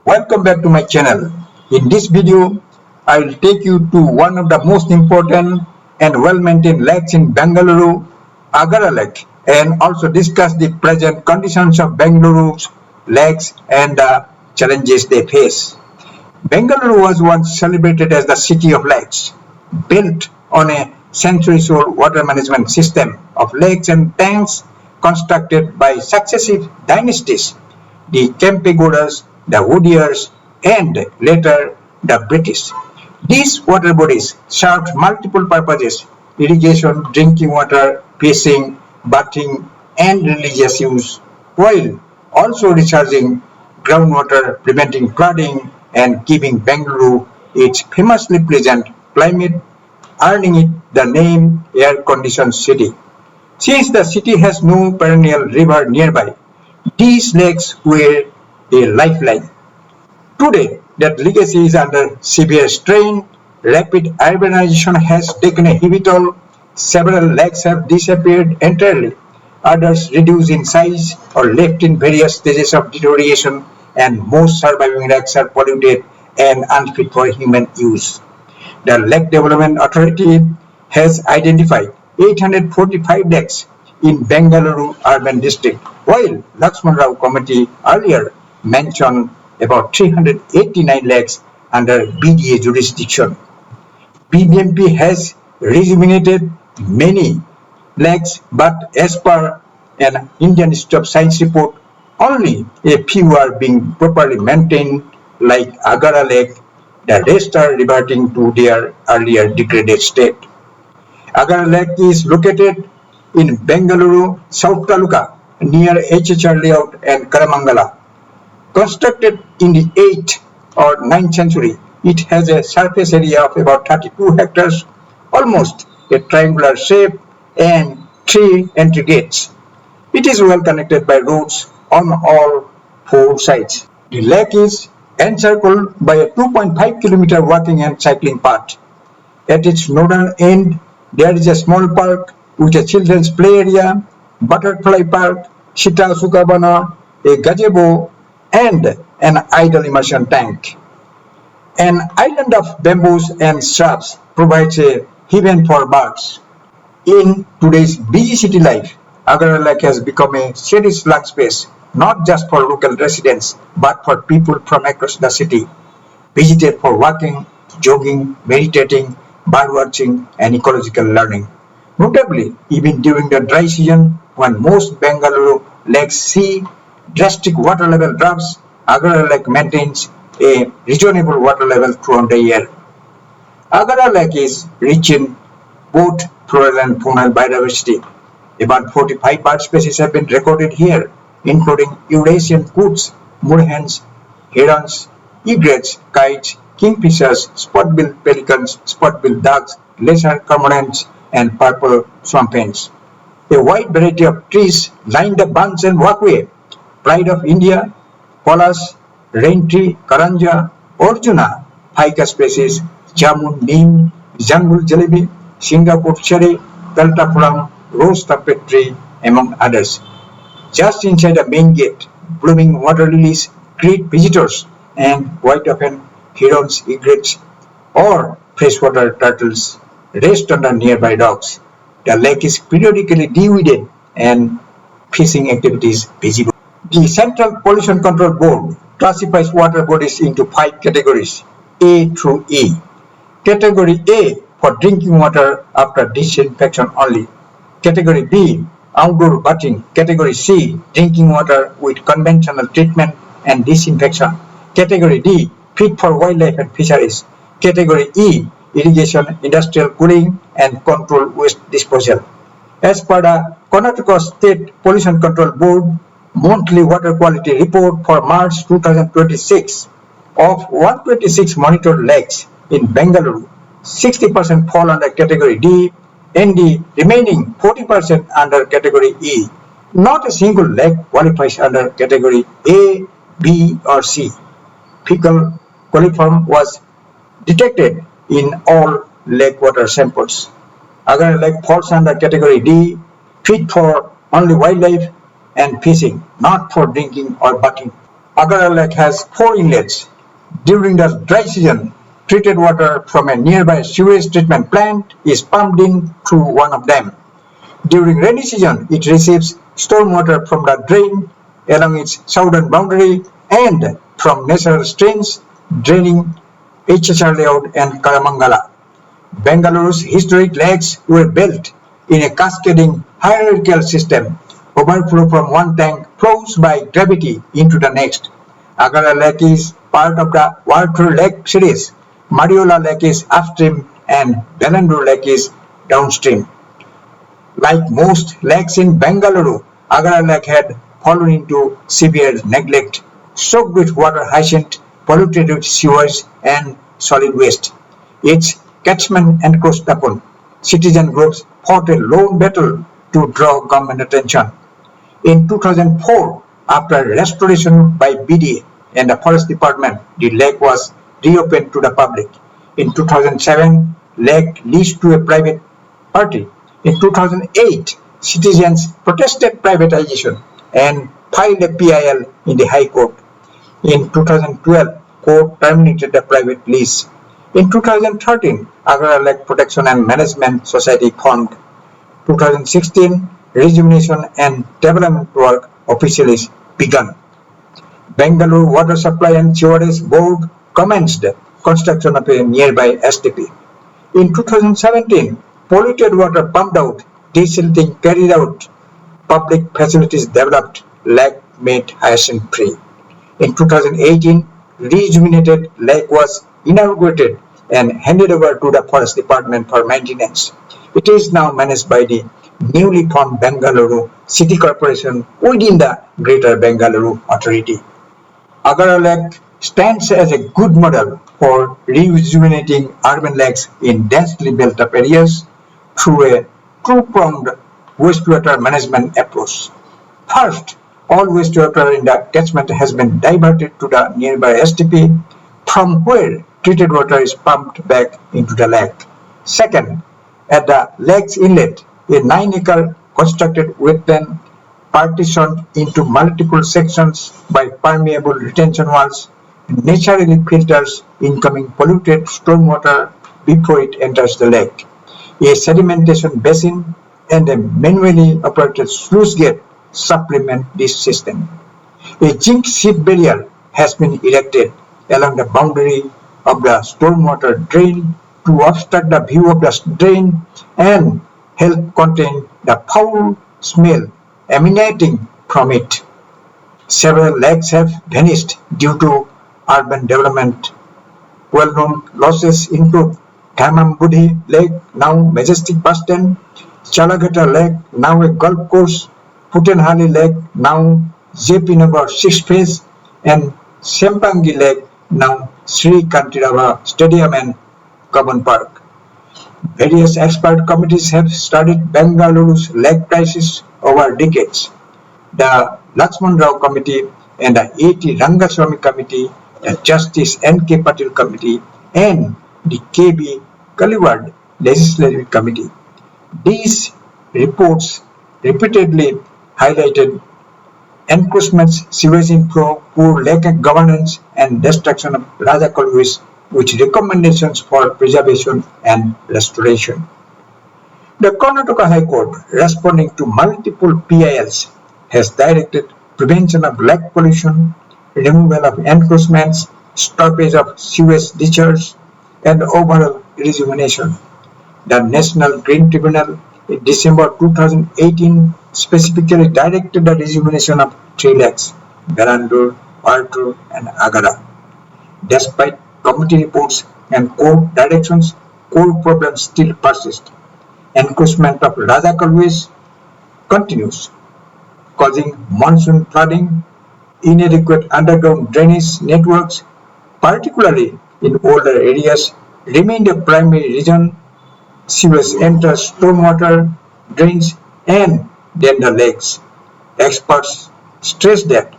Welcome back to my channel. In this video, I will take you to one of the most important and well-maintained lakes in Bengaluru, Agara Lake, and also discuss the present conditions of Bengaluru's lakes and the challenges they face. Bengaluru was once celebrated as the city of lakes, built on a centuries-old water management system of lakes and tanks constructed by successive dynasties, the Kempegodas, the Woodyers, and later the British. These water bodies served multiple purposes: irrigation, drinking water, fishing, bathing, and religious use, while also recharging groundwater, preventing flooding, and giving Bengaluru its famously pleasant climate, earning it the name air-conditioned city. Since the city has no perennial river nearby, these lakes were a lifeline. Today, that legacy is under severe strain. Rapid urbanization has taken a heavy toll. Several lakes have disappeared entirely. Others reduced in size or left in various stages of deterioration, and most surviving lakes are polluted and unfit for human use. The Lake Development Authority has identified 845 lakes in Bengaluru urban district, while Lakshman Rao Committee earlier mentioned about 389 lakes under BDA jurisdiction. BBMP has rejuvenated many lakes, but as per an Indian Institute of Science report, only a few are being properly maintained, like Agara Lake. The rest are reverting to their earlier degraded state. Agara Lake is located in Bengaluru, South Taluka, near HHR Layout and Karamangala. Constructed in the 8th or 9th century, it has a surface area of about 32 hectares, almost a triangular shape, and 3 entry gates. It is well connected by roads on all 4 sides. The lake is encircled by a 2.5 kilometer walking and cycling path. At its northern end, there is a small park with a children's play area, butterfly park, Sita Sukabana, a gazebo, and an idle immersion tank. An island of bamboos and shrubs provides a haven for birds. In today's busy city life, Agara Lake has become a cherished lake space, not just for local residents, but for people from across the city, visited for walking, jogging, meditating, birdwatching, and ecological learning. Notably, even during the dry season, when most Bengaluru lakes see drastic water level drops, Agara Lake maintains a reasonable water level throughout the year. Agara Lake is rich in both floral and faunal biodiversity. About 45 bird species have been recorded here, including Eurasian coots, moorhens, herons, egrets, kites, kingfishers, spot-billed pelicans, spot-billed ducks, lesser cormorants, and purple swamp hens. A wide variety of trees line the banks and walkway. Pride of India, Polas, rain tree, Karanja, Arjuna, ficus species, Jamun, Neem, Jungle Jalebi, Singapore cherry, Kaltapuram, rose trumpet tree, among others. Just inside the main gate, blooming water lilies greet visitors, and quite often herons, egrets, or freshwater turtles rest under nearby docks. The lake is periodically deweeded and fishing activities visible. The Central Pollution Control Board classifies water bodies into 5 categories, A through E. Category A for drinking water after disinfection only. Category B, outdoor bathing. Category C, drinking water with conventional treatment and disinfection. Category D, fit for wildlife and fisheries. Category E, irrigation, industrial cooling, and controlled waste disposal. As per the Karnataka State Pollution Control Board monthly water quality report for March 2026, of 126 monitored lakes in Bengaluru, 60% fall under category D and the remaining 40% under category E. Not a single lake qualifies under category A, B, or C. Fecal coliform was detected in all lake water samples. Agara Lake falls under category D, fit for only wildlife and fishing, not for drinking or bathing. Agara Lake has 4 inlets. During the dry season, treated water from a nearby sewage treatment plant is pumped in through one of them. During rainy season, it receives stormwater from the drain along its southern boundary and from natural streams draining HSR layout and Karamangala. Bengaluru's historic lakes were built in a cascading hierarchical system. Overflow from one tank flows by gravity into the next. Agara Lake is part of the Water Lake series. Mariola Lake is upstream and Bengaluru Lake is downstream. Like most lakes in Bengaluru, Agara Lake had fallen into severe neglect, soaked with water hyacinth, polluted with sewage and solid waste. Its catchment encroached upon. Citizen groups fought a lone battle to draw government attention. In 2004, after restoration by BDA and the Forest Department, the lake was reopened to the public. In 2007, lake leased to a private party. In 2008, citizens protested privatization and filed a PIL in the High Court. In 2012, court terminated the private lease. In 2013, Agara Lake Protection and Management Society formed. 2016, Rejuvenation and Development work officially begun. Bengaluru Water Supply and Sewage Board commenced construction of a nearby STP. In 2017, polluted water pumped out, desilting carried out, public facilities developed, lake made hyacinth free. In 2018, rejuvenated lake was inaugurated and handed over to the Forest Department for maintenance. It is now managed by the newly formed Bengaluru City Corporation within the Greater Bengaluru Authority. Agara Lake stands as a good model for rejuvenating urban lakes in densely built up areas through a two-pronged wastewater management approach. First, all wastewater in the catchment has been diverted to the nearby STP, from where treated water is pumped back into the lake. Second, at the lake's inlet, a 9-acre constructed wetland partitioned into multiple sections by permeable retention walls naturally filters incoming polluted stormwater before it enters the lake. A sedimentation basin and a manually operated sluice gate supplement this system. A zinc sheet barrier has been erected along the boundary of the stormwater drain to obstruct the view of the drain and help contain the foul smell emanating from it. Several lakes have vanished due to urban development. Well-known losses include Thamambudhi Lake, now Majestic Bus Stand, Chalagata Lake, now a golf course, Putenhali Lake, now JP Nagar 6 Phase, and Sempangi Lake, now Sri Kantirava Stadium and Common Park. Various expert committees have studied Bengaluru's lake crisis over decades. The Lakshman Rao Committee and the A.T. Rangaswamy Committee, the Justice N.K. Patil Committee, and the K.B. Kaliwad Legislative Committee. These reports repeatedly highlighted encroachments, sewage inflow, poor lake governance, and destruction of Raja Kalvis, with recommendations for preservation and restoration. The Karnataka High Court, responding to multiple PILs, has directed prevention of lake pollution, removal of encroachments, stoppage of sewage discharge, and overall rejuvenation. The National Green Tribunal in December 2018 specifically directed the rejuvenation of 3 lakes, Bengaluru, Artur, and Agara. Despite committee reports and court directions, core problems still persist. Encroachment of Raja Kalvis continues, causing monsoon flooding, inadequate underground drainage networks, particularly in older areas, remain the primary reason. Sewage enters stormwater drains and then the lakes. Experts stress that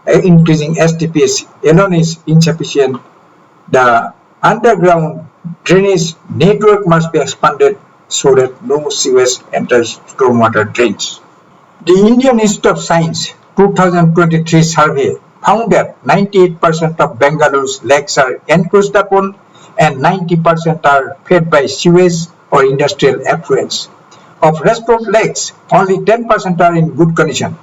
increasing STPs alone is insufficient. The underground drainage network must be expanded so that no sewage enters stormwater drains. The Indian Institute of Science 2023 survey found that 98% of Bengaluru's lakes are encroached upon and 90% are fed by sewage or industrial effluents. Of restored lakes, only 10% are in good condition.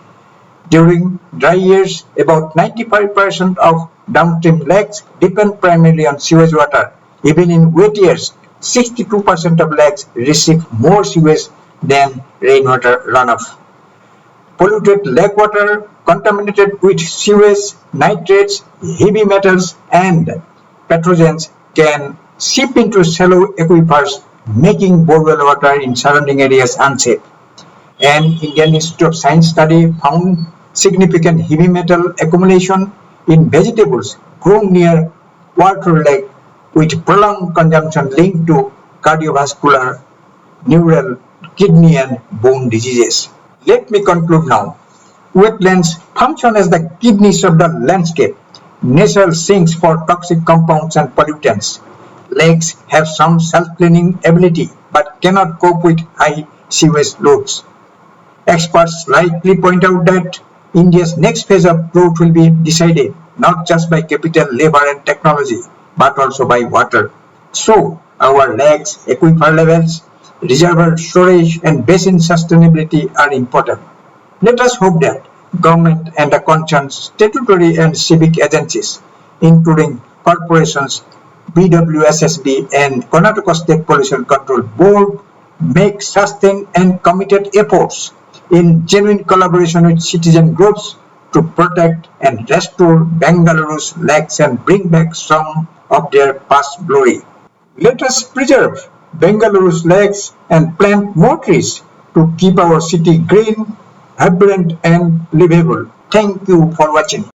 During dry years, about 95% of downstream lakes depend primarily on sewage water. Even in wet years, 62% of lakes receive more sewage than rainwater runoff. Polluted lake water contaminated with sewage, nitrates, heavy metals, and pathogens can seep into shallow aquifers, making borewell water in surrounding areas unsafe. An Indian Institute of Science study found significant heavy metal accumulation in vegetables grown near water lake with prolonged consumption linked to cardiovascular, neural, kidney and bone diseases. Let me conclude now. Wetlands function as the kidneys of the landscape, natural sinks for toxic compounds and pollutants. Lakes have some self-cleaning ability but cannot cope with high sewage loads. Experts rightly point out that India's next phase of growth will be decided not just by capital, labor and technology, but also by water. So, our lakes, aquifer levels, reservoir storage and basin sustainability are important. Let us hope that government and the concerned statutory and civic agencies, including corporations, BWSSB and Karnataka State Pollution Control Board, make sustained and committed efforts in genuine collaboration with citizen groups to protect and restore Bengaluru's lakes and bring back some of their past glory. Let us preserve Bengaluru's lakes and plant more trees to keep our city green, vibrant and livable. Thank you for watching.